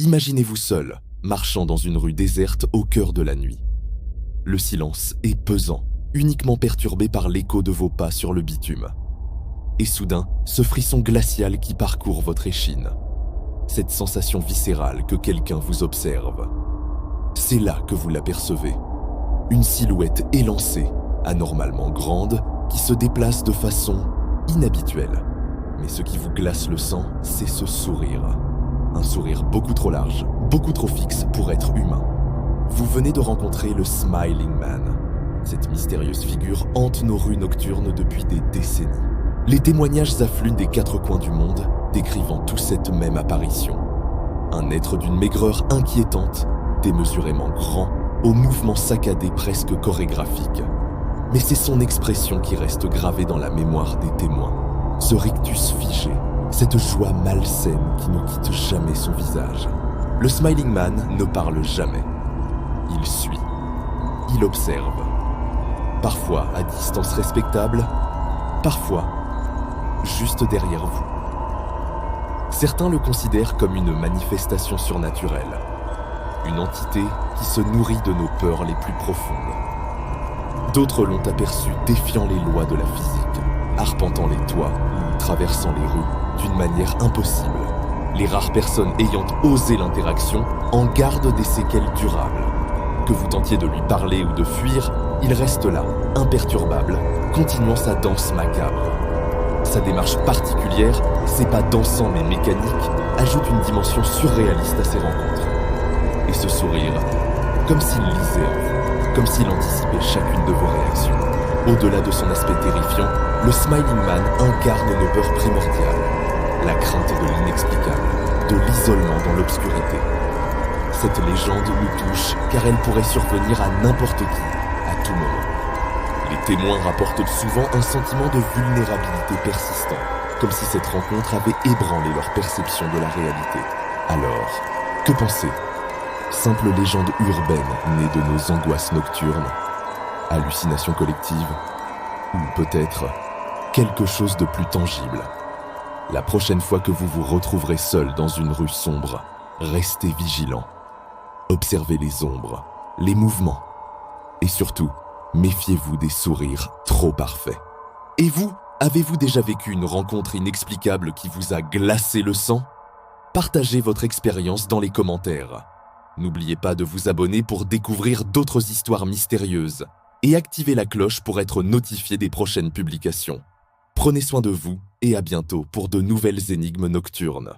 Imaginez-vous seul, marchant dans une rue déserte au cœur de la nuit. Le silence est pesant, uniquement perturbé par l'écho de vos pas sur le bitume. Et soudain, ce frisson glacial qui parcourt votre échine. Cette sensation viscérale que quelqu'un vous observe. C'est là que vous l'apercevez. Une silhouette élancée, anormalement grande, qui se déplace de façon inhabituelle. Mais ce qui vous glace le sang, c'est ce sourire. Un sourire beaucoup trop large, beaucoup trop fixe pour être humain. Vous venez de rencontrer le Smiling Man. Cette mystérieuse figure hante nos rues nocturnes depuis des décennies. Les témoignages affluent des quatre coins du monde, décrivant tous cette même apparition. Un être d'une maigreur inquiétante, démesurément grand, aux mouvements saccadés presque chorégraphiques. Mais c'est son expression qui reste gravée dans la mémoire des témoins. Ce rictus figé, cette joie malsaine qui ne quitte jamais son visage. Le Smiling Man ne parle jamais. Il suit. Il observe. Parfois à distance respectable, parfois juste derrière vous. Certains le considèrent comme une manifestation surnaturelle, une entité qui se nourrit de nos peurs les plus profondes. D'autres l'ont aperçu défiant les lois de la physique, arpentant les toits ou traversant les rues d'une manière impossible. Les rares personnes ayant osé l'interaction en gardent des séquelles durables. Que vous tentiez de lui parler ou de fuir, il reste là, imperturbable, continuant sa danse macabre. Sa démarche particulière, ses pas dansants mais mécaniques, ajoute une dimension surréaliste à ses rencontres. Et ce sourire, comme s'il lisait en vous, comme s'il anticipait chacune de vos réactions. Au-delà de son aspect terrifiant, le Smiling Man incarne nos peurs primordiales. La crainte de l'inexplicable, de l'isolement dans l'obscurité. Cette légende nous touche car elle pourrait survenir à n'importe qui, à tout moment. Les témoins rapportent souvent un sentiment de vulnérabilité persistant, comme si cette rencontre avait ébranlé leur perception de la réalité. Alors, que penser? Simple légende urbaine née de nos angoisses nocturnes? Hallucination collective? Ou peut-être quelque chose de plus tangible? La prochaine fois que vous vous retrouverez seul dans une rue sombre, restez vigilant. Observez les ombres, les mouvements. Et surtout, méfiez-vous des sourires trop parfaits. Et vous, avez-vous déjà vécu une rencontre inexplicable qui vous a glacé le sang? Partagez votre expérience dans les commentaires. N'oubliez pas de vous abonner pour découvrir d'autres histoires mystérieuses et activez la cloche pour être notifié des prochaines publications. Prenez soin de vous et à bientôt pour de nouvelles énigmes nocturnes.